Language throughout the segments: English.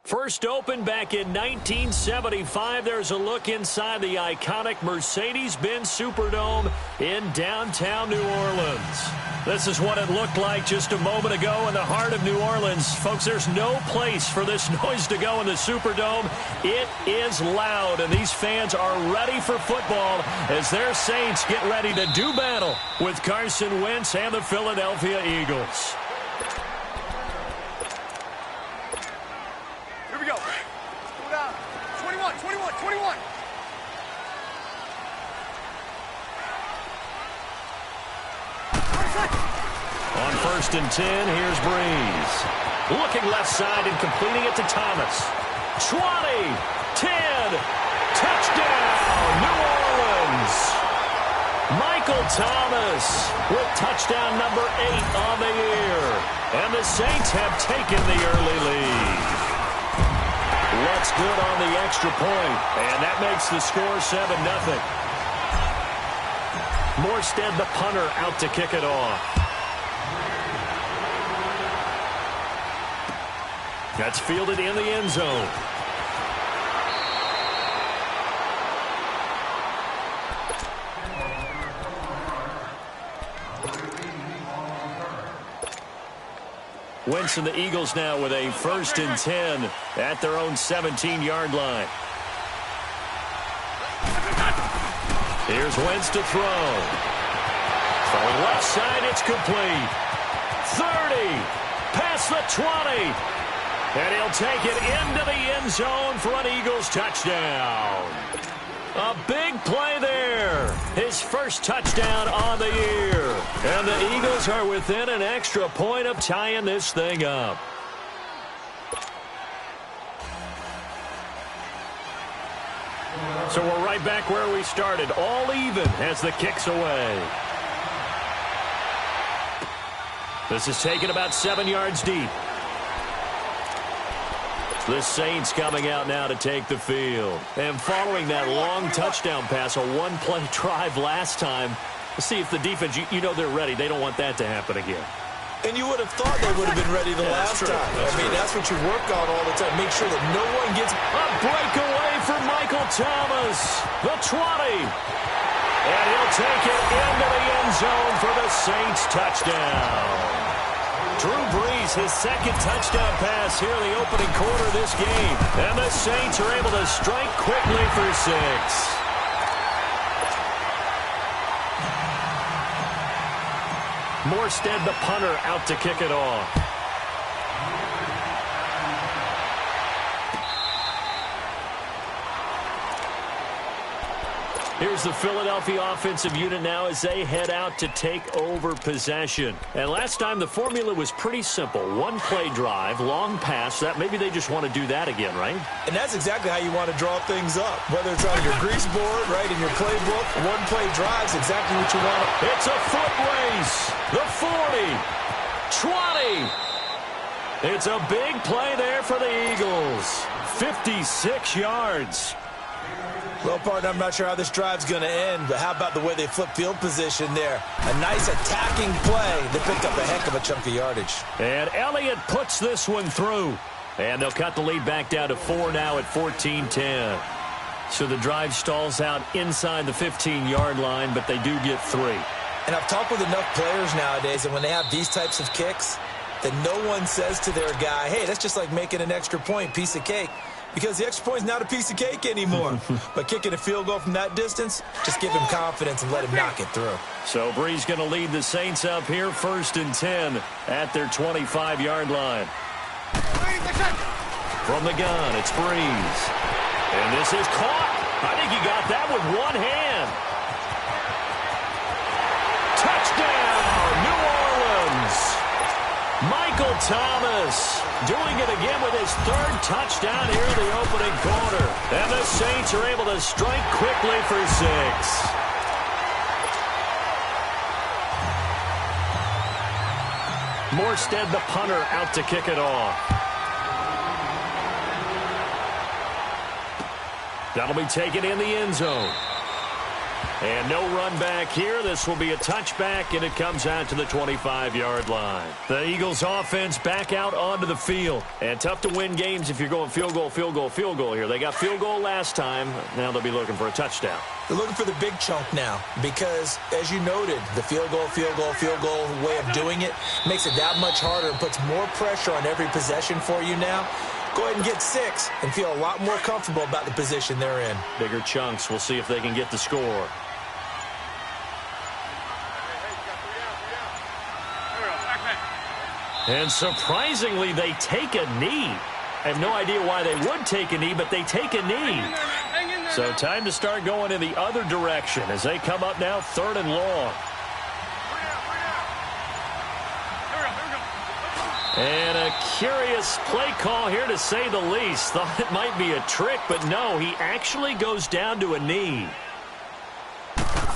First opened back in 1975. There's a look inside the iconic Mercedes-Benz Superdome in downtown New Orleans. This is what it looked like just a moment ago in the heart of New Orleans. Folks, there's no place for this noise to go in the Superdome. It is loud, and these fans are ready for football as their Saints get ready to do battle with Carson Wentz and the Philadelphia Eagles. Here we go. 21. On 1st and 10, here's Breeze. Looking left side and completing it to Thomas. 20, 10, touchdown, New Orleans. Michael Thomas with touchdown number 8 on the year. And the Saints have taken the early lead. Looks good on the extra point, and that makes the score 7-0. Morstead, the punter, out to kick it off. That's fielded in the end zone. Wentz and the Eagles now with a 1st and 10 at their own 17-yard line. Here's Wentz to throw. From the left side, it's complete. 30, past the 20. And he'll take it into the end zone for an Eagles touchdown. A big play there. His first touchdown on the year. And the Eagles are within an extra point of tying this thing up. So we're right back where we started. All even as the kick's away. This is taken about 7 yards deep. The Saints coming out now to take the field. And following that long touchdown pass, a one-play drive last time, let's see if the defense, you know they're ready. They don't want that to happen again. And you would have thought they would have been ready the last time. That's what you work on all the time. Make sure that no one gets... A breakaway for Michael Thomas. The 20. And he'll take it into the end zone for the Saints touchdown. Drew Brees, his second touchdown pass here in the opening quarter of this game. And the Saints are able to strike quickly for 6. Morstead, the punter, out to kick it off. Here's the Philadelphia offensive unit now as they head out to take over possession. And last time the formula was pretty simple. One-play drive, long pass. That maybe they just want to do that again, right? And that's exactly how you want to draw things up. Whether it's on your grease board, right, in your playbook, one-play drive's exactly what you want. It's a foot race. The 40, 20. It's a big play there for the Eagles. 56 yards. Well, partner, I'm not sure how this drive's going to end, but how about the way they flip field position there? A nice attacking play that picked up a heck of a chunk of yardage. And Elliott puts this one through. And they'll cut the lead back down to 4 now at 14-10. So the drive stalls out inside the 15-yard line, but they do get 3. And I've talked with enough players nowadays, and when they have these types of kicks, that no one says to their guy, hey, that's just like making an extra point, piece of cake. Because the extra point is not a piece of cake anymore. But kicking a field goal from that distance, just give him confidence and let him knock it through. So Brees going to lead the Saints up here, 1st and 10 at their 25-yard line. From the gun, it's Brees. And this is caught. I think he got that with one hand. Touchdown, New Orleans. Michael Thomas doing it again with his 3rd touchdown here in the opening quarter. And the Saints are able to strike quickly for 6. Morstead, the punter, out to kick it off. That'll be taken in the end zone. And no run back here. This will be a touchback, and it comes out to the 25-yard line. The Eagles offense back out onto the field. And tough to win games if you're going field goal, field goal, field goal here. They got field goal last time. Now they'll be looking for a touchdown. They're looking for the big chunk now because, as you noted, the field goal, field goal, field goal way of doing it makes it that much harder and puts more pressure on every possession for you now. Go ahead and get 6 and feel a lot more comfortable about the position they're in. Bigger chunks. We'll see if they can get the score. And surprisingly, they take a knee. I have no idea why they would take a knee, but they take a knee. So time to start going in the other direction as they come up now 3rd and long. And a curious play call here, to say the least. Thought it might be a trick, but no, he actually goes down to a knee.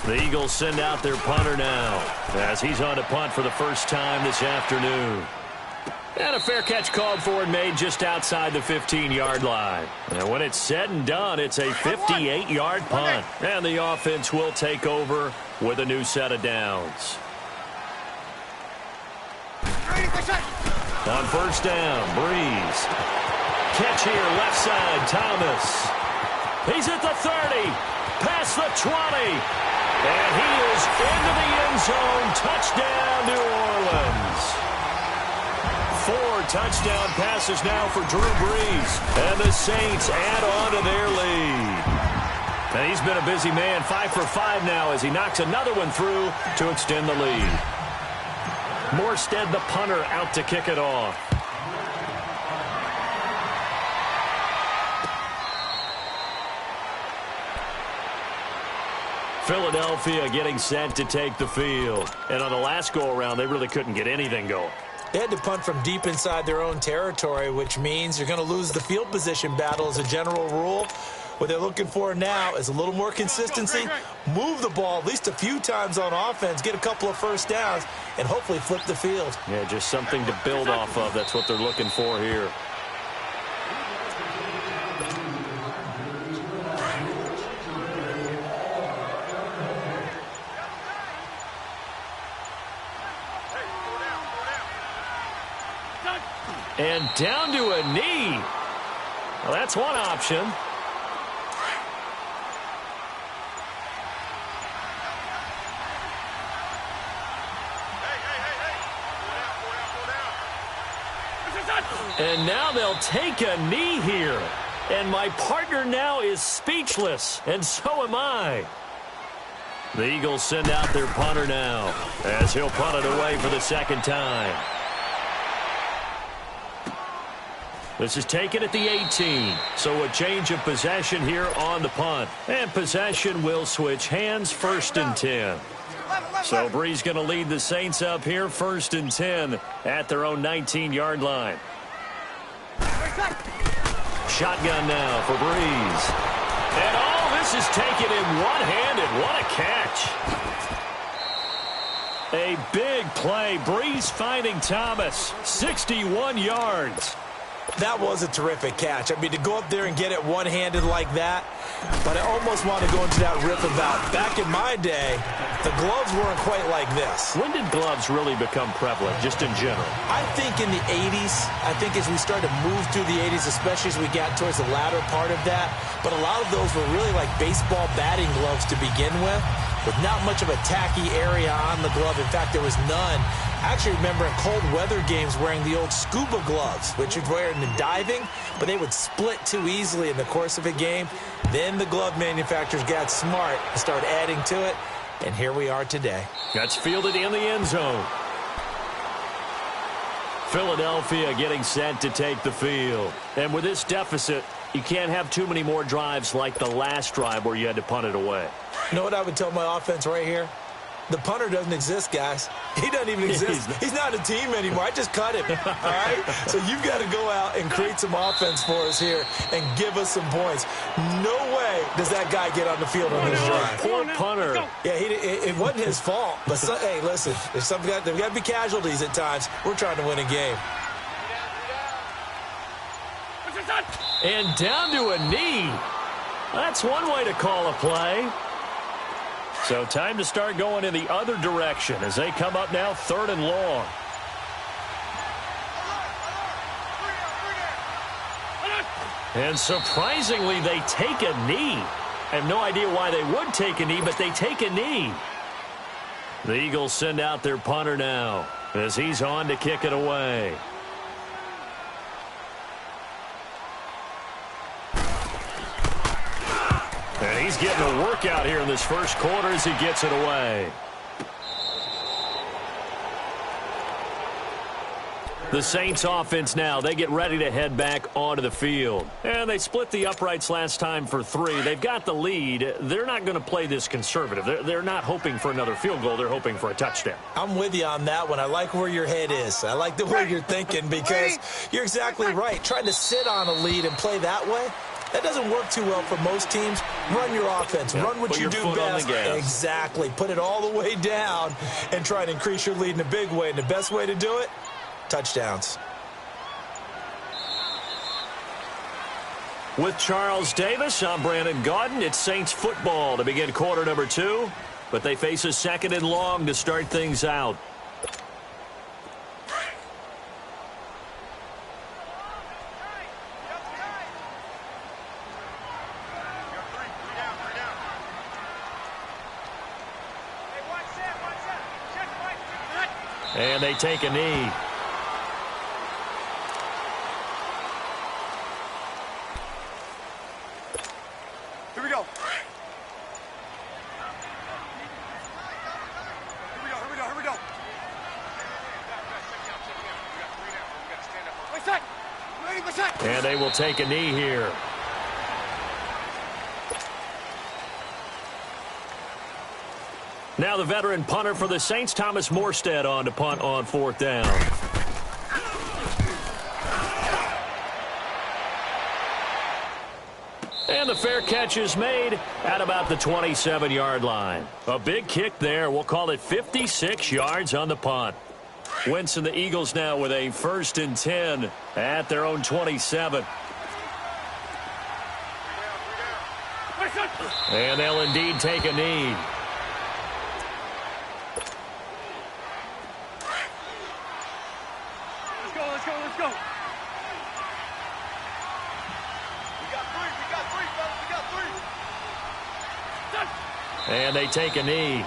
The Eagles send out their punter now as he's on to punt for the first time this afternoon. And a fair catch called for and made just outside the 15-yard line. And when it's said and done, it's a 58-yard punt. And the offense will take over with a new set of downs. On first down, Breeze. Catch here, left side, Thomas. He's at the 30, past the 20. And he is into the end zone. Touchdown, New Orleans. 4 touchdown passes now for Drew Brees. And the Saints add on to their lead. And he's been a busy man, 5 for 5 now as he knocks another one through to extend the lead. Morstead, the punter, out to kick it off. Philadelphia getting set to take the field. And on the last go-around, they really couldn't get anything going. They had to punt from deep inside their own territory, which means you're going to lose the field position battle as a general rule. What they're looking for now is a little more consistency, move the ball at least a few times on offense, get a couple of first downs, and hopefully flip the field. Yeah, just something to build off of. That's what they're looking for here. And down to a knee. Well, that's one option. And now they'll take a knee here. And my partner now is speechless, and so am I. The Eagles send out their punter now as he'll punt it away for the second time. This is taken at the 18, so a change of possession here on the punt. And possession will switch hands, 1st and 10. So Breeze going to lead the Saints up here, 1st and 10 at their own 19-yard line. Shotgun now for Breeze. And all this is taken in one-handed. What a catch. A big play. Breeze finding Thomas. 61 yards. That was a terrific catch. I mean, to go up there and get it one-handed like that, but I almost want to go into that riff about back in my day, the gloves weren't quite like this. When did gloves really become prevalent, just in general? I think in the 80s. I think as we started to move through the 80s, especially as we got towards the latter part of that, but a lot of those were really like baseball batting gloves to begin with not much of a tacky area on the glove. In fact, there was none. I actually remember in cold weather games wearing the old scuba gloves, which you'd wear in the diving, but they would split too easily in the course of a game. Then the glove manufacturers got smart and started adding to it, and here we are today. That's fielded in the end zone. Philadelphia getting set to take the field. And with this deficit, you can't have too many more drives like the last drive where you had to punt it away. You know what I would tell my offense right here? The punter doesn't exist, guys. He doesn't even exist. He's not a team anymore. I just cut him, all right? So you've got to go out and create some offense for us here and give us some points. No way does that guy get on the field on this drive. Poor punter. Yeah, it wasn't his fault. But, hey, listen, there's got to be casualties at times. We're trying to win a game. And down to a knee. That's one way to call a play. So time to start going in the other direction as they come up now 3rd and long. And surprisingly, they take a knee. I have no idea why they would take a knee, but they take a knee. The Eagles send out their punter now as he's on to kick it away. And he's getting a workout here in this first quarter as he gets it away. The Saints offense now, they get ready to head back onto the field. And they split the uprights last time for 3. They've got the lead. They're not going to play this conservative. They're not hoping for another field goal. They're hoping for a touchdown. I'm with you on that one. I like where your head is. I like the way you're thinking because you're exactly right. Trying to sit on a lead and play that way, that doesn't work too well for most teams. Run your offense. Yep. Run what you do best. Exactly. Put it all the way down and try to increase your lead in a big way. And the best way to do it, touchdowns. With Charles Davis, I'm Brandon Gaudin. It's Saints football to begin quarter number 2. But they face a 2nd and long to start things out. And they take a knee. Here we go. Here we go. And they will take a knee here. Now the veteran punter for the Saints, Thomas Morstead, on to punt on 4th down. And the fair catch is made at about the 27-yard line. A big kick there. We'll call it 56 yards on the punt. Wentz and the Eagles now with a 1st and 10 at their own 27. And they'll indeed take a knee. Let's go. And they take a knee.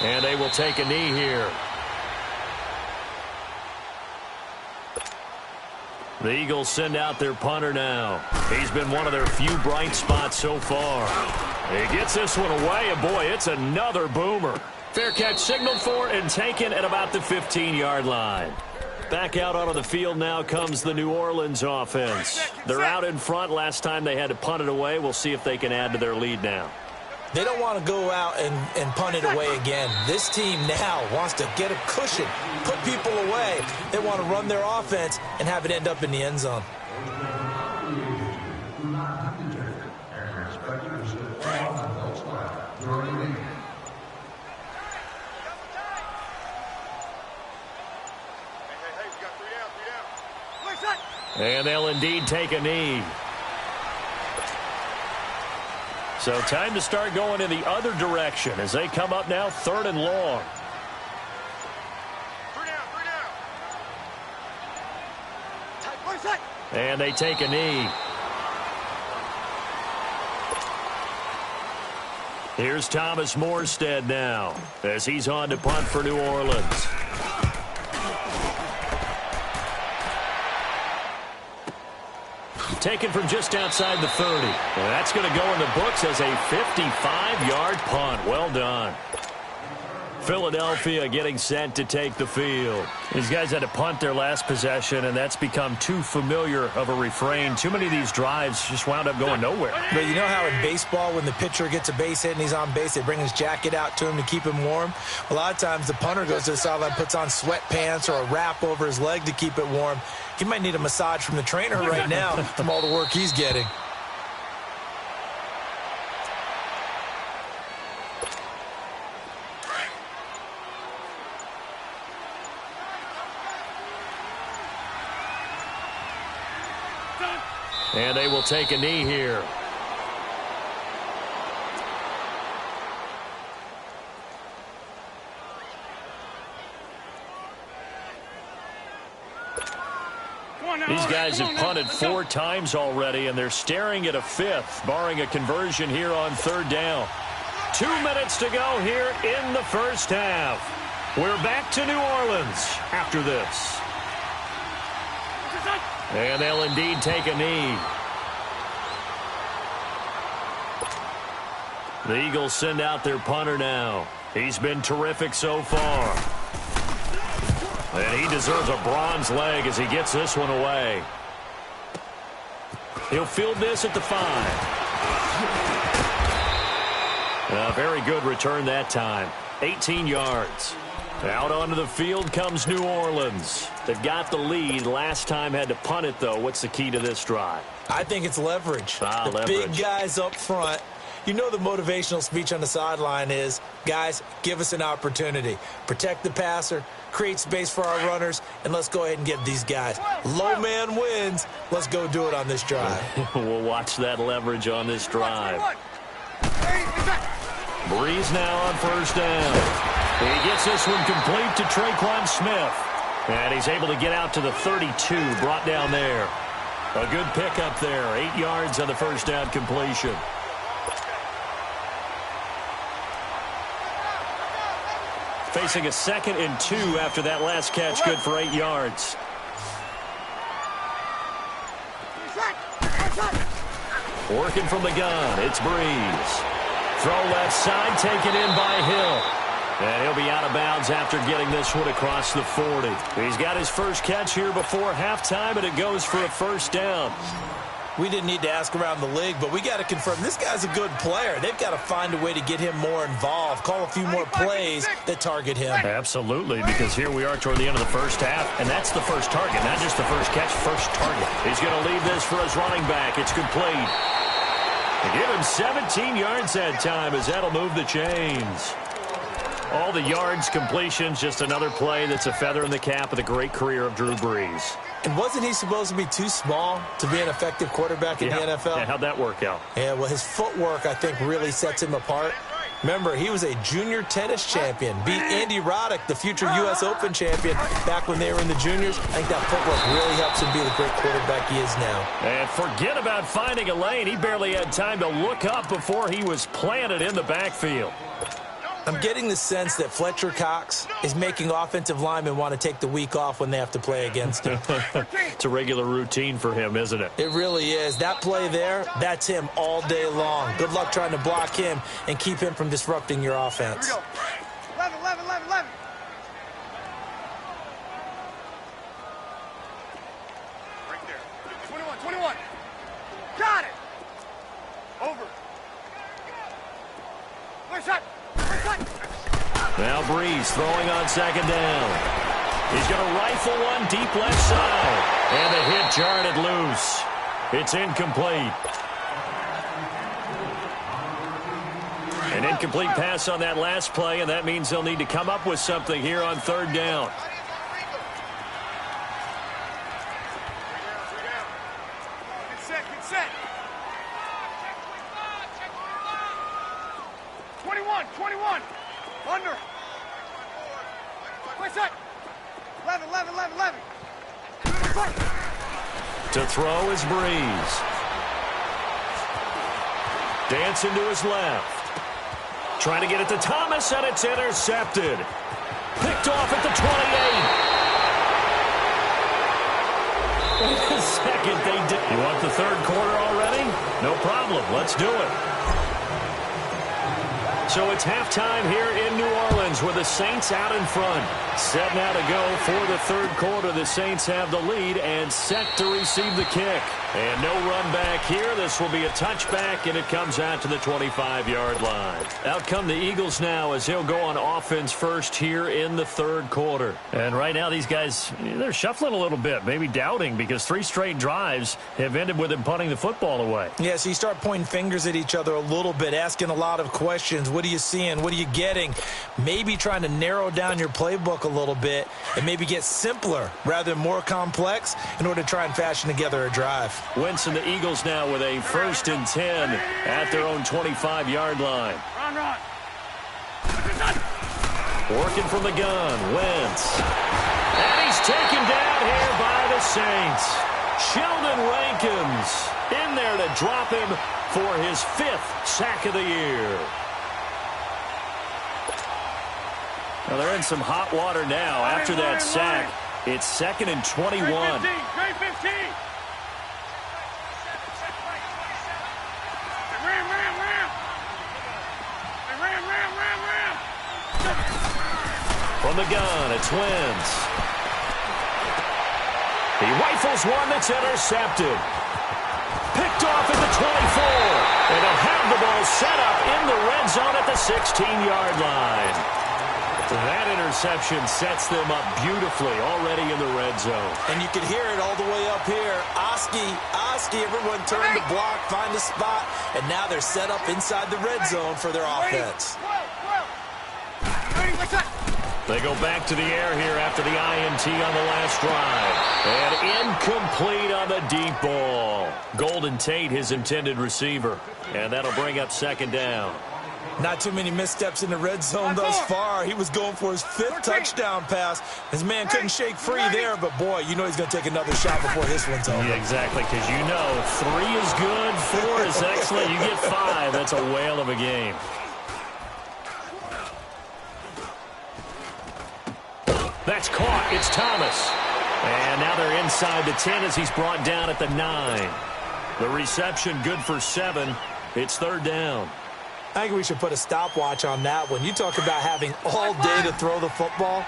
And they will take a knee here. The Eagles send out their punter now. He's been one of their few bright spots so far. He gets this one away, and boy, it's another boomer. Fair catch signaled for and taken at about the 15-yard line. Back out onto the field now comes the New Orleans offense. They're out in front. Last time they had to punt it away. We'll see if they can add to their lead now. They don't want to go out and punt it away again. This team now wants to get a cushion, put people away. They want to run their offense and have it end up in the end zone. And they'll indeed take a knee. So time to start going in the other direction as they come up now 3rd and long. And they take a knee. Here's Thomas Morstead now as he's on to punt for New Orleans. Taken from just outside the 30. And that's going to go in the books as a 55-yard punt. Well done. Philadelphia getting set to take the field. These guys had to punt their last possession, and that's become too familiar of a refrain. Too many of these drives just wound up going nowhere. But you know how in baseball, when the pitcher gets a base hit and he's on base, they bring his jacket out to him to keep him warm? A lot of times the punter goes to the sideline, puts on sweatpants or a wrap over his leg to keep it warm. He might need a massage from the trainer right now from all the work he's getting. And they will take a knee here. These guys have punted 4 times already, and they're staring at a 5th, barring a conversion here on 3rd down. 2 minutes to go here in the first half. We're back to New Orleans after this. And they'll indeed take a knee. The Eagles send out their punter now. He's been terrific so far. And he deserves a bronze leg as he gets this one away. He'll field this at the 5. A very good return that time. 18 yards. Out onto the field comes New Orleans. They've got the lead. Last time had to punt it, though. What's the key to this drive? I think it's leverage. Leverage. Big guys up front. You know the motivational speech on the sideline is, guys, give us an opportunity. Protect the passer, create space for our runners, and let's go ahead and give these guys. Low man wins. Let's go do it on this drive. We'll watch that leverage on this drive. Breeze now on 1st down. He gets this one complete to Traquan Smith. And he's able to get out to the 32, brought down there. A good pickup there. 8 yards on the 1st down completion. Facing a 2nd and 2 after that last catch, good for 8 yards. Working from the gun, it's Breeze. Throw left side, taken in by Hill. And he'll be out of bounds after getting this one across the 40. He's got his first catch here before halftime, and it goes for a 1st down. We didn't need to ask around the league, but we got to confirm this guy's a good player. They've got to find a way to get him more involved, call a few more plays that target him. Absolutely, because here we are toward the end of the first half, and that's the first target, not just the first catch, first target. He's going to leave this for his running back. It's complete. Give him 17 yards that time, as that'll move the chains. All the yards, completions, just another play that's a feather in the cap of the great career of Drew Brees. And wasn't he supposed to be too small to be an effective quarterback in the NFL? Yeah, how'd that work out? Yeah, well, his footwork, I think, really sets him apart. Remember, he was a junior tennis champion, beat Andy Roddick, the future U.S. Open champion, back when they were in the juniors. I think that footwork really helps him be the great quarterback he is now. And forget about finding a lane. He barely had time to look up before he was planted in the backfield. I'm getting the sense that Fletcher Cox is making offensive linemen want to take the week off when they have to play against him. It's a regular routine for him, isn't it? It really is. That play there, that's him all day long. Good luck trying to block him and keep him from disrupting your offense. Here we go. 11. Right there. 21. Got it. Over. First shot. Now Breeze throwing on 2nd down. He's going to rifle one deep left side. And the hit jarred it loose. It's incomplete. An incomplete pass on that last play, and that means they'll need to come up with something here on 3rd down. Get set. 21. Under. Where's that? 11. To throw is Breeze. Dancing to his left. Trying to get it to Thomas, and it's intercepted. Picked off at the 28. Wait a second, they did. You want the 3rd quarter already? No problem. Let's do it. So it's halftime here in New Orleans with the Saints out in front. Set now to go for the 3rd quarter. The Saints have the lead and set to receive the kick. And no run back here. This will be a touchback, and it comes out to the 25-yard line. Out come the Eagles now as he'll go on offense first here in the 3rd quarter. And right now these guys, they're shuffling a little bit, maybe doubting, because 3 straight drives have ended with him punting the football away. Yeah, so you start pointing fingers at each other a little bit, asking a lot of questions. What are you seeing? What are you getting? Maybe maybe trying to narrow down your playbook a little bit and maybe get simpler rather than more complex in order to try and fashion together a drive. Wentz and the Eagles now with a 1st and 10 at their own 25-yard line. Run. Working from the gun, Wentz. And he's taken down here by the Saints. Sheldon Rankins in there to drop him for his 5th sack of the year. Now they're in some hot water now after that sack. It's 2nd and 21. Grade 15. Ram. From the gun, it's Wentz. He rifles one that's intercepted. Picked off at the 24. And they'll have the ball set up in the red zone at the 16-yard line. That interception sets them up beautifully already in the red zone. And you can hear it all the way up here. Oski, everyone turned to block, find a spot, and now they're set up inside the red zone for their offense. They go back to the air here after the INT on the last drive. And incomplete on the deep ball. Golden Tate, his intended receiver. And that'll bring up 2nd down. Not too many missteps in the red zone thus far. He was going for his 5th touchdown pass. His man couldn't shake free there, but boy, you know he's going to take another shot before this one's over. Yeah, exactly, because you know 3 is good, 4 is excellent. You get 5, that's a whale of a game. That's caught. It's Thomas. And now they're inside the 10 as he's brought down at the 9. The reception good for 7. It's 3rd down. I think we should put a stopwatch on that one. You talk about having all day to throw the football,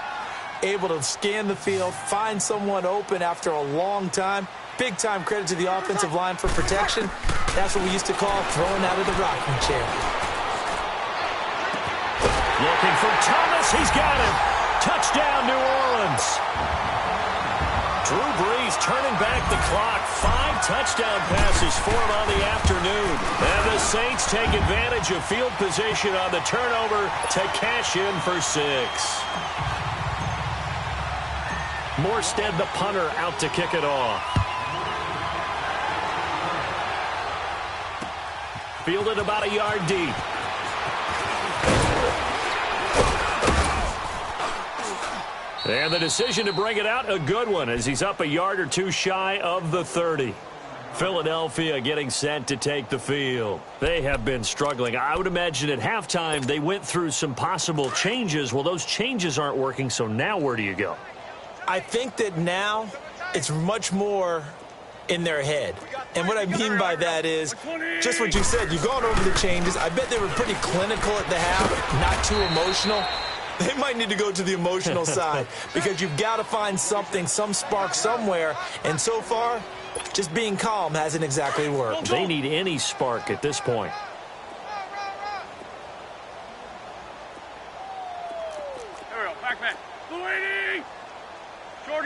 able to scan the field, find someone open after a long time. Big time credit to the offensive line for protection. That's what we used to call throwing out of the rocking chair. Looking for Thomas. He's got him. Touchdown, New Orleans. Drew Brees turning back the clock. 5 touchdown passes for him on the afternoon. And the Saints take advantage of field position on the turnover to cash in for 6. Morstead, the punter, out to kick it off. Fielded about a yard deep. And the decision to bring it out, a good one, as he's up a yard or 2 shy of the 30. Philadelphia getting set to take the field. They have been struggling. I would imagine at halftime they went through some possible changes. Well, those changes aren't working, so now where do you go? I think that now it's much more in their head. And what I mean by that is just what you said. You've gone over the changes. I bet they were pretty clinical at the half, not too emotional. They might need to go to the emotional side because you've got to find something, some spark somewhere. And so far, just being calm hasn't exactly worked. They need any spark at this point. There we go. Back. Louie!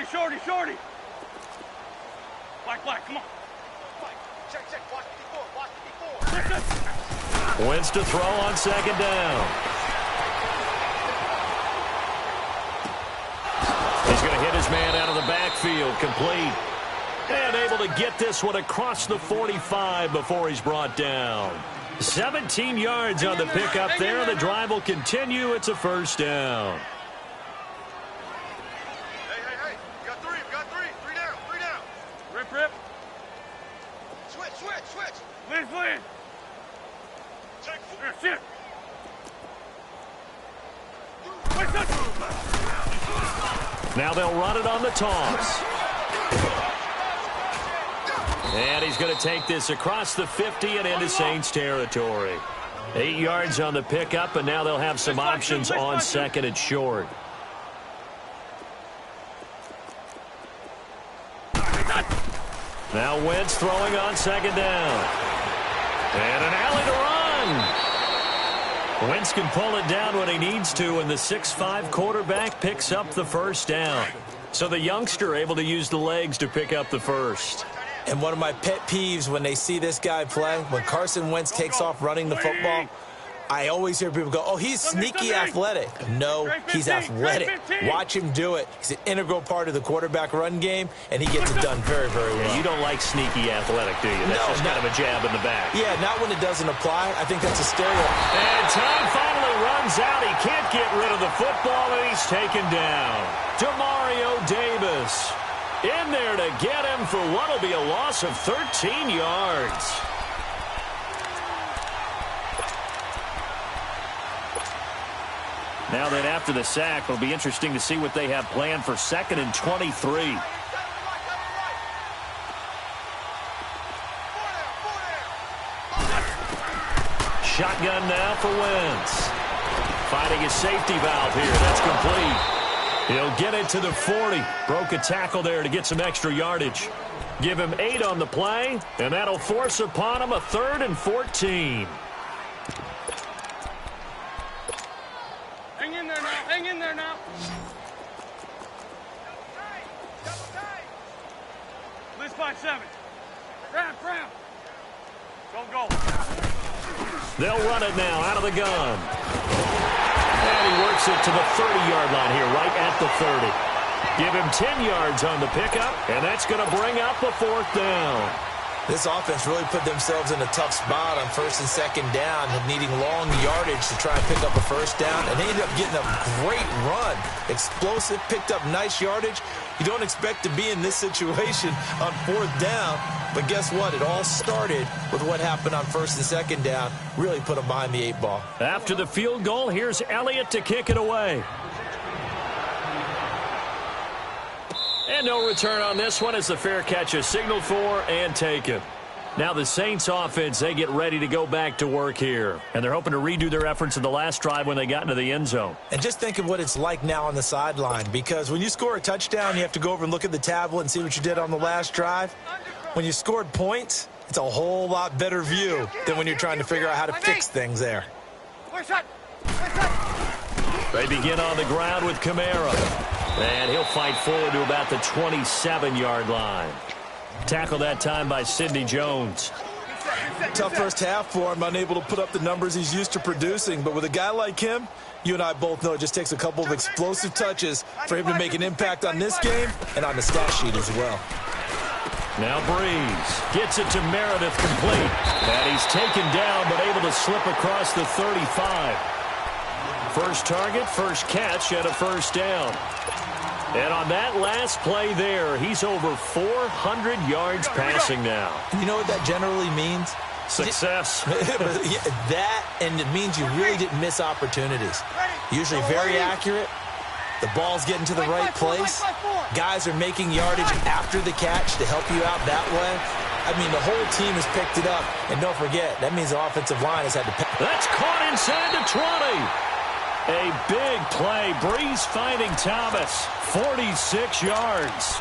Shorty. Black, come on. Check. Watch the before. Wentz to throw on 2nd down. He's going to hit his man out of the backfield, complete. And able to get this one across the 45 before he's brought down. 17 yards on the pickup there. The drive will continue. It's a 1st down. Hey. We got 3. 3 down. Rip. Switch. Lynn. Check. Sit. Now they'll run it on the toss. And he's going to take this across the 50 and into Saints territory. 8 yards on the pickup, and now they'll have some options on 2nd and short. Now Wentz throwing on 2nd down. And an alley to run. Wentz can pull it down when he needs to, and the 6'5" quarterback picks up the 1st down. So the youngster able to use the legs to pick up the 1st. And one of my pet peeves when they see this guy play, when Carson Wentz takes off running the football, I always hear people go, oh, he's sneaky athletic. No, he's athletic. Watch him do it. He's an integral part of the quarterback run game, and he gets it done very, very well. Yeah, you don't like sneaky athletic, do you? That's just kind of a jab in the back. Yeah, not when it doesn't apply. I think that's a stereotype. And time finally runs out. He can't get rid of the football, and he's taken down. Demario Davis in there to get him for what will be a loss of 13 yards. Now then, after the sack, it'll be interesting to see what they have planned for 2nd and 23. Shotgun now for Wentz. Finding his safety valve here. That's complete. He'll get it to the 40. Broke a tackle there to get some extra yardage. Give him 8 on the play, and that'll force upon him a 3rd and 14. Hang in there now. Hang in there now. List 5-7. Grab. Go. They'll run it now out of the gun. And he works it to the 30-yard line here, right at the 30. Give him 10 yards on the pickup, and that's going to bring up the 4th down. This offense really put themselves in a tough spot on 1st and 2nd down, needing long yardage to try and pick up a 1st down, and they ended up getting a great run. Explosive, picked up nice yardage. You don't expect to be in this situation on 4th down, but guess what? It all started with what happened on 1st and 2nd down. Really put them behind the 8 ball. After the field goal, here's Elliott to kick it away. And no return on this one as the fair catch is signaled for and taken. Now the Saints offense, they get ready to go back to work here. And they're hoping to redo their efforts in the last drive when they got into the end zone. And just think of what it's like now on the sideline, because when you score a touchdown, you have to go over and look at the tablet and see what you did on the last drive. When you scored points, it's a whole lot better view than when you're trying to figure out how to fix things there. They begin on the ground with Kamara. And he'll fight forward to about the 27-yard line. Tackled that time by Sidney Jones. Tough first half for him, unable to put up the numbers he's used to producing. But with a guy like him, you and I both know it just takes a couple of explosive touches for him to make an impact on this game and on the stat sheet as well. Now Breeze gets it to Meredith complete. And he's taken down but able to slip across the 35. First target, first catch, and a 1st down. And on that last play there, he's over 400 yards passing now. You know what that generally means? Success. That, and it means you really didn't miss opportunities. Usually very accurate. The ball's getting to the right place. Guys are making yardage after the catch to help you out that way. I mean, the whole team has picked it up. And don't forget, that means the offensive line has had to... That's caught inside the 20. A big play. Breeze finding Thomas. 46 yards.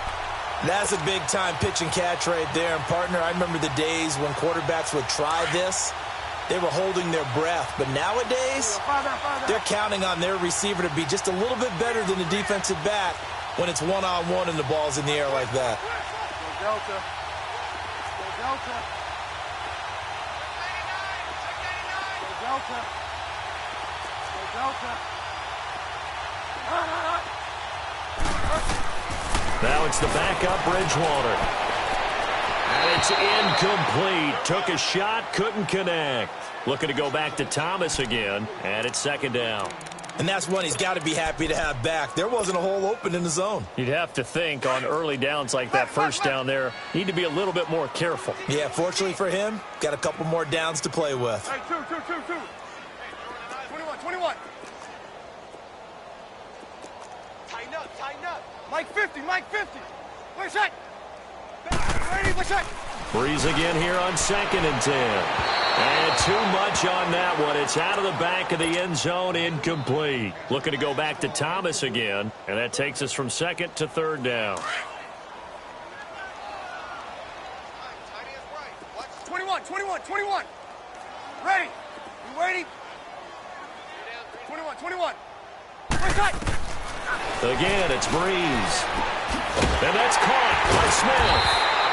That's a big-time pitch and catch right there. And, partner, I remember the days when quarterbacks would try this. They were holding their breath. But nowadays, they're counting on their receiver to be just a little bit better than the defensive back when it's one-on-one and the ball's in the air like that. Go Delta. Go Delta. Go Delta. Now it's the backup Bridgewater. And it's incomplete. Took a shot, couldn't connect. Looking to go back to Thomas again, and it's 2nd down. And that's one he's got to be happy to have back. There wasn't a hole open in the zone. You'd have to think on early downs like that 1st down there, need to be a little bit more careful. Yeah, fortunately for him, got a couple more downs to play with. Hey, two. 21. Tighten up. Mike 50. Where's that? Ready, what's that? Breeze again here on 2nd and 10. And too much on that one. It's out of the back of the end zone, incomplete. Looking to go back to Thomas again, and that takes us from 2nd to 3rd down. 21. Ready. You ready? 21. Where's that? Again, it's Breeze. And that's caught by Smith.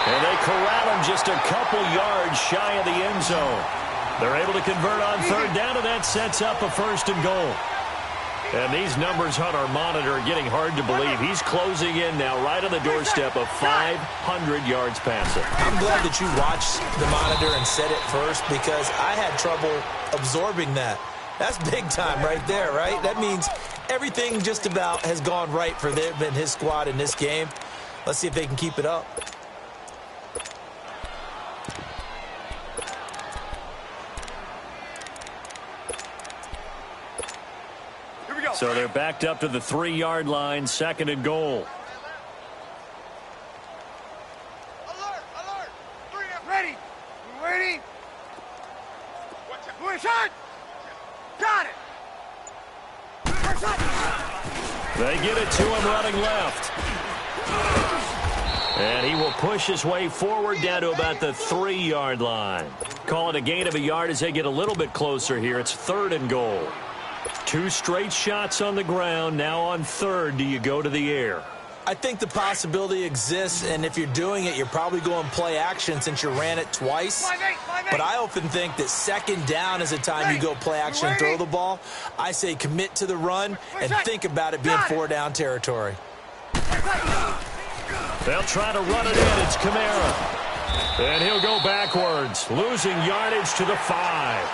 And they corral him just a couple yards shy of the end zone. They're able to convert on third down, and that sets up a 1st and goal. And these numbers on our monitor are getting hard to believe. He's closing in now right on the doorstep of 500 yards passing. I'm glad that you watched the monitor and said it first because I had trouble absorbing that. That's big time right there, right? That means everything just about has gone right for them and his squad in this game. Let's see if they can keep it up. So they're backed up to the 3-yard line, 2nd and goal. Alert! Alert! 3 up. Ready! We're waiting. Who is shot? Got it! We're shot! They get it to him running left. And he will push his way forward down to about the 3-yard line. Call it a gain of a yard as they get a little bit closer here. It's 3rd and goal. 2 straight shots on the ground. Now on 3rd, do you go to the air? I think the possibility exists, and if you're doing it, you're probably going play action since you ran it twice. But I often think that 2nd down is a time you go play action and throw the ball. I say commit to the run and think about it being 4-down territory. They'll try to run it in. It's Kamara. And he'll go backwards, losing yardage to the 5.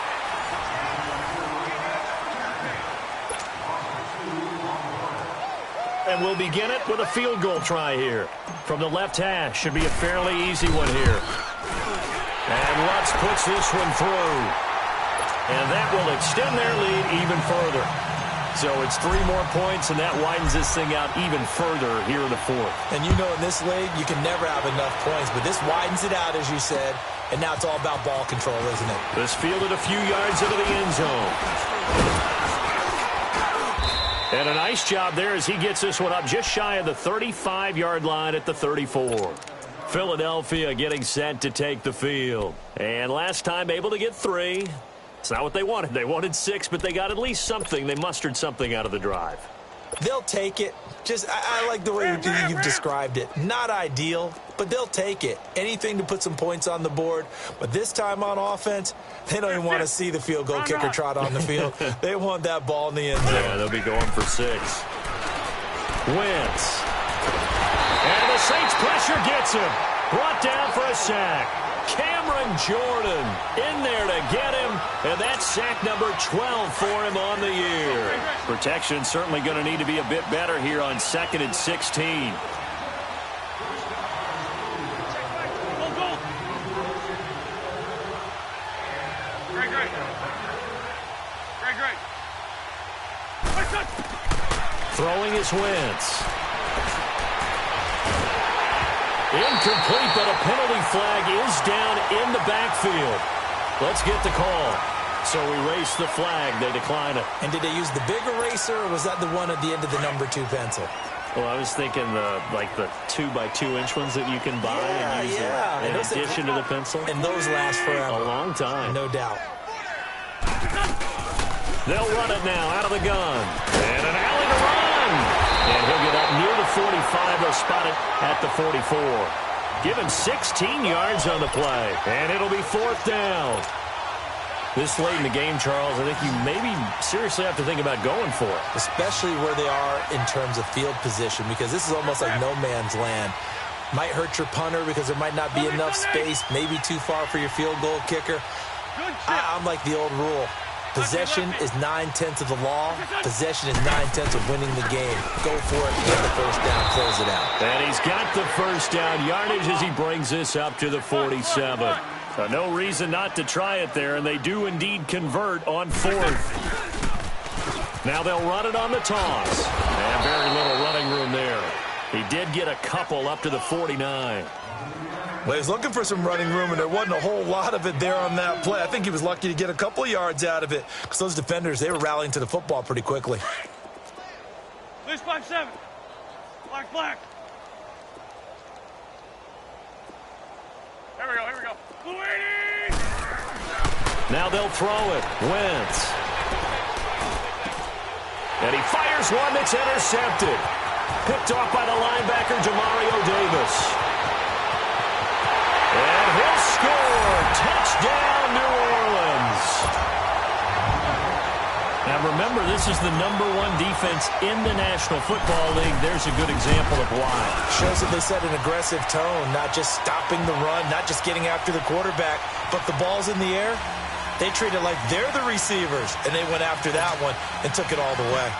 And we'll begin it with a field goal try here. From the left hash, should be a fairly easy one here. And Lutz puts this one through. And that will extend their lead even further. So it's 3 more points, and that widens this thing out even further here in the 4th. And you know in this league, you can never have enough points, but this widens it out, as you said, and now it's all about ball control, isn't it? This fielded a few yards into the end zone. And a nice job there as he gets this one up just shy of the 35-yard line at the 34. Philadelphia getting set to take the field. And last time able to get 3. It's not what they wanted. They wanted 6, but they got at least something. They mustered something out of the drive. They'll take it. I like the way you've described it. Not ideal, but they'll take it. Anything to put some points on the board. But this time on offense, they don't even want to see the field goal kicker trot on the field. They want that ball in the end zone. Yeah, they'll be going for 6. Wentz. And the Saints pressure gets him. Brought down for a sack. Cameron Jordan in there to get him, and that's sack number 12 for him on the year. Protection certainly going to need to be a bit better here on 2nd and 16. Throwing is Wentz. Incomplete, but a penalty flag is down in the backfield. Let's get the call. So erase the flag. They decline it. And did they use the big eraser, or was that the one at the end of the number 2 pencil? Well, I was thinking the 2x2-inch ones that you can buy and use in addition to the pencil. And those last forever. A long time. No doubt. They'll run it now out of the gun. And an alley to run. And he'll get up near the 45. They'll spot it at the 44. Give him 16 yards on the play. And it'll be 4th down. This late in the game, Charles, I think you maybe seriously have to think about going for it. Especially where they are in terms of field position, because this is almost like no man's land. Might hurt your punter because there might not be enough space, maybe too far for your field goal kicker. I'm like the old rule. Possession is 9/10 of the law. Possession is 9/10 of winning the game. Go for it, get the first down, close it out. And he's got the first down yardage as he brings this up to the 47. So no reason not to try it there, and they do indeed convert on 4th. Now they'll run it on the toss. And very little running room there. He did get a couple up to the 49. Well, he's looking for some running room, and there wasn't a whole lot of it there on that play. I think he was lucky to get a couple of yards out of it because those defenders, they were rallying to the football pretty quickly. Please, 5-7. Black. Here we go. Luigi! Now they'll throw it. Wentz. And he fires one that's intercepted. Picked off by the linebacker, Demario Davis. And he'll score. Touchdown, New Orleans. this is the #1 defense in the National Football League. There's a good example of why. Shows that they set an aggressive tone, not just stopping the run, not just getting after the quarterback, but the ball's in the air. They treat it like they're the receivers, and they went after that one and took it all the way.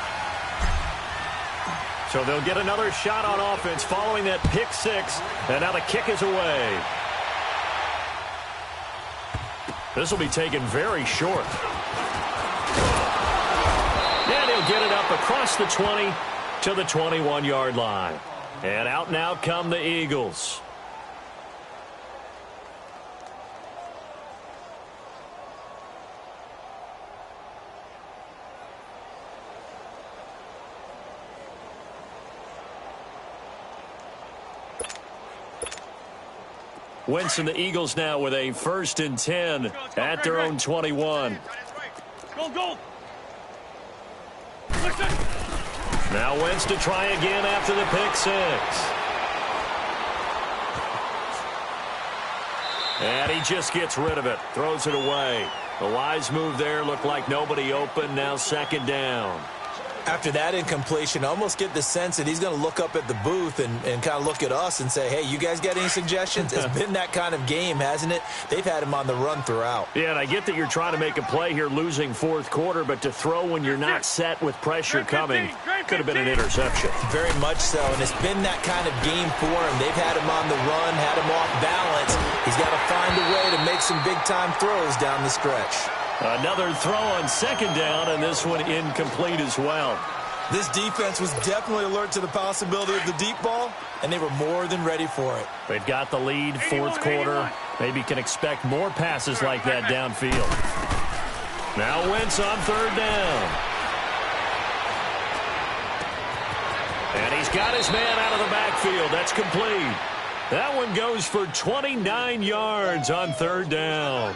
So they'll get another shot on offense following that pick six, and now the kick is away. This will be taken very short. And he'll get it up across the 20 to the 21-yard line. And out now come the Eagles. Wentz and the Eagles now with a 1st and 10 at their own 21. Go. Now Wentz to try again after the pick six. And he just gets rid of it, throws it away. A wise move there, looked like nobody open, now 2nd down. After that incompletion, I almost get the sense that he's going to look up at the booth and kind of look at us and say, hey, you guys got any suggestions? It's been that kind of game, hasn't it? They've had him on the run throughout. Yeah, and I get that you're trying to make a play here losing 4th quarter, but to throw when you're not set with pressure coming could have been an interception. Very much so, and it's been that kind of game for him. They've had him on the run, had him off balance. He's got to find a way to make some big-time throws down the stretch. Another throw on 2nd down, and this one incomplete as well. This defense was definitely alert to the possibility of the deep ball, and they were more than ready for it. They've got the lead, 4th quarter. Maybe can expect more passes like that downfield. Now Wentz on 3rd down. And he's got his man out of the backfield. That's complete. That one goes for 29 yards on 3rd down.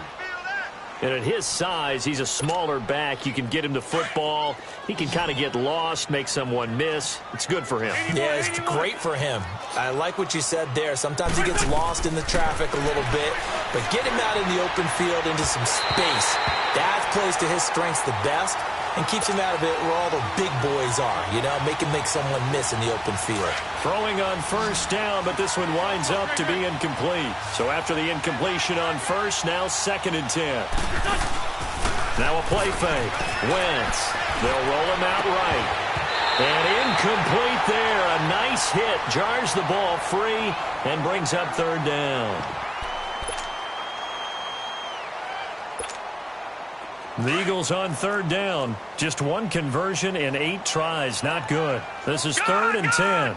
And at his size, he's a smaller back. You can get him the football. He can kind of get lost, make someone miss. It's good for him. Yeah, it's great for him. I like what you said there. Sometimes he gets lost in the traffic a little bit, but get him out in the open field into some space. That plays to his strengths the best and keeps him out of it where all the big boys are, you know, make someone miss in the open field. Throwing on 1st down, but this one winds up to be incomplete. So after the incompletion on 1st, now 2nd and 10. Now a play fake. Wentz. They'll roll him out right. And incomplete there. A nice hit. Jars the ball free and brings up 3rd down. The Eagles on 3rd down. Just one conversion in 8 tries. Not good. This is 3rd and 10.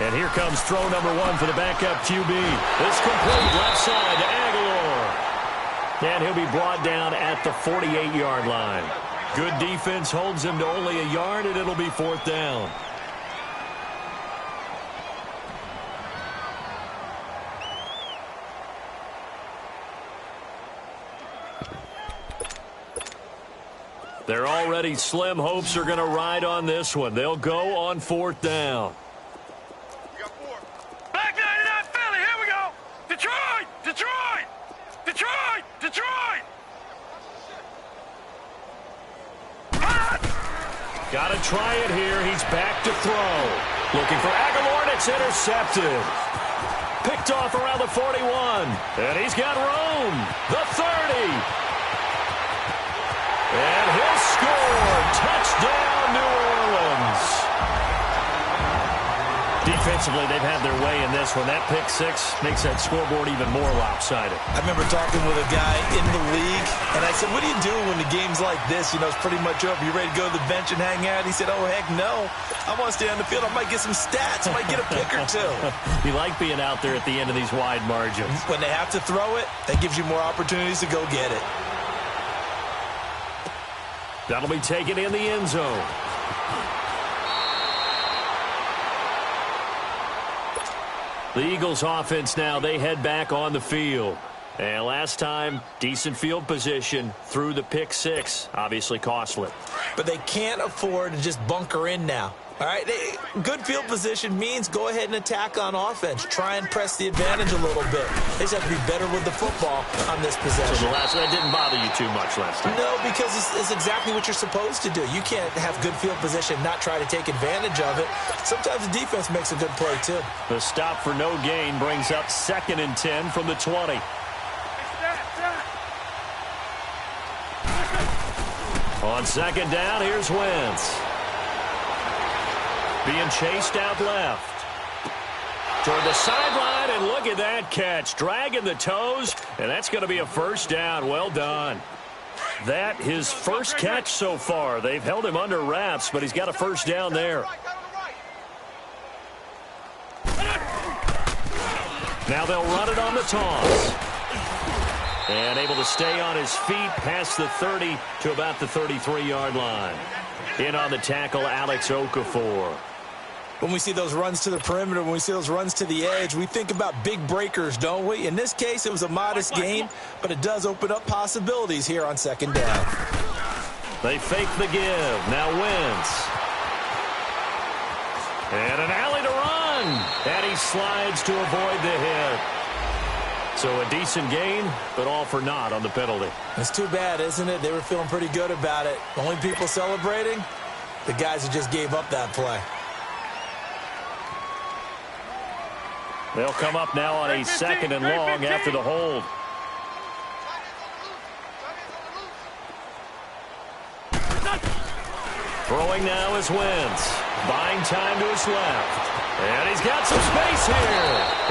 And here comes throw #1 for the backup QB. It's complete left side to Aguilar. And he'll be brought down at the 48-yard line. Good defense holds him to only a yard, and it'll be 4th down. Their already slim hopes are going to ride on this one. They'll go on 4th down. We got 4. Back 99 Philly. Here we go. Detroit. Got to try it here. He's back to throw. Looking for Aguilar, and it's intercepted. Picked off around the 41. And he's got room. The 30. And he'll score. Touchdown, New Orleans. Defensively, they've had their way in this one. That pick six makes that scoreboard even more lopsided. I remember talking with a guy in the league, and I said, what do you do when the game's like this? You know, it's pretty much over. You ready to go to the bench and hang out? He said, oh, heck no. I want to stay on the field. I might get some stats. I might get a pick or two. You like being out there at the end of these wide margins. When they have to throw it, that gives you more opportunities to go get it. That'll be taken in the end zone. The Eagles offense now, they head back on the field. And last time, decent field position through the pick six. Obviously costly. But they can't afford to just bunker in now. All right, good field position means go ahead and attack on offense. Try and press the advantage a little bit. They just have to be better with the football on this possession. So that didn't bother you too much last time? No, because it's exactly what you're supposed to do. You can't have good field position, not try to take advantage of it. Sometimes the defense makes a good play, too. The stop for no gain brings up 2nd and 10 from the 20. On 2nd down, here's Wentz. Being chased out left. Toward the sideline, and look at that catch. Dragging the toes, and that's going to be a 1st down. Well done. That his first catch so far. They've held him under wraps, but he's got a 1st down there. Now they'll run it on the toss. And able to stay on his feet past the 30 to about the 33-yard line. In on the tackle, Alex Okafor. When we see those runs to the perimeter, when we see those runs to the edge, we think about big breakers, don't we? In this case, it was a modest gain, but it does open up possibilities here on 2nd down. They fake the give. Now Wentz. And an alley to run. And he slides to avoid the hit. So a decent gain, but all for naught on the penalty. It's too bad, isn't it? They were feeling pretty good about it. Only people celebrating, the guys who just gave up that play. They'll come up now on a 2nd and long after the hold. Throwing now is Wentz. Buying time to his left. And he's got some space here.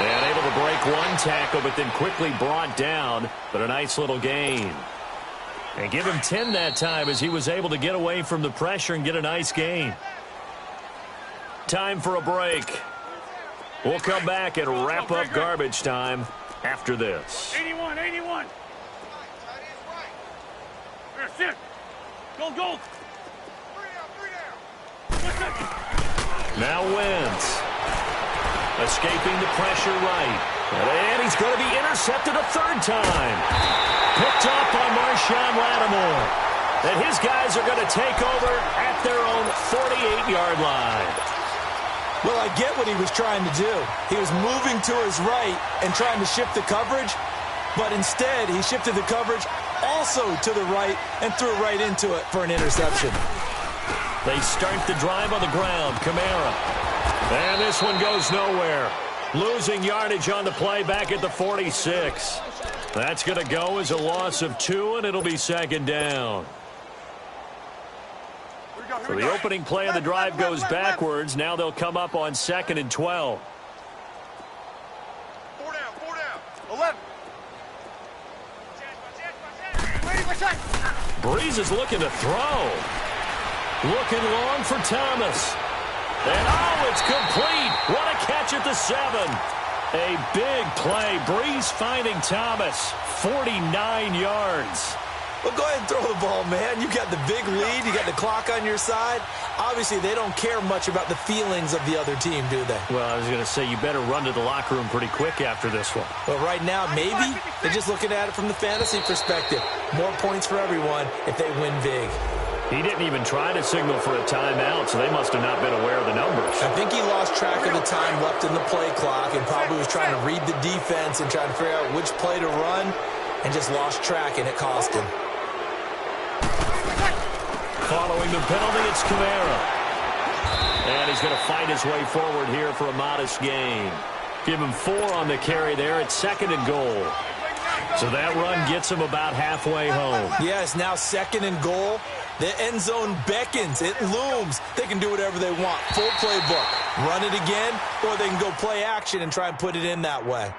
And able to break one tackle, but then quickly brought down. But a nice little gain. And give him 10 that time as he was able to get away from the pressure and get a nice gain. Time for a break. We'll come back and wrap up garbage time after this. 81, 81. There, sit. Go. Now Wentz. Escaping the pressure right. And he's going to be intercepted a 3rd time. Picked up by Marshawn Lattimore. And his guys are going to take over at their own 48-yard line. Well, I get what he was trying to do. He was moving to his right and trying to shift the coverage, but instead he shifted the coverage also to the right and threw right into it for an interception. They start the drive on the ground. Kamara. And this one goes nowhere. Losing yardage on the play back at the 46. That's going to go as a loss of 2, and it'll be 2nd down. So the opening play of the drive goes backwards. Now they'll come up on 2nd and 12. 4 down. 11. Breeze is looking to throw. Looking long for Thomas. And it's complete. What a catch at the 7. A big play. Breeze finding Thomas. 49 yards. Well, go ahead and throw the ball, man. You got the big lead. You got the clock on your side. Obviously, they don't care much about the feelings of the other team, do they? Well, I was going to say you better run to the locker room pretty quick after this one. Well, right now, maybe they're just looking at it from the fantasy perspective. More points for everyone if they win big. He didn't even try to signal for a timeout, so they must have not been aware of the numbers. I think he lost track of the time left in the play clock and probably was trying to read the defense and trying to figure out which play to run and just lost track, and it cost him. Following the penalty, it's Kamara. And he's going to fight his way forward here for a modest gain. Give him 4 on the carry there at 2nd and goal. So that run gets him about halfway home. Yes, now 2nd and goal. The end zone beckons. It looms. They can do whatever they want. Full playbook. Run it again, or they can go play action and try and put it in that way.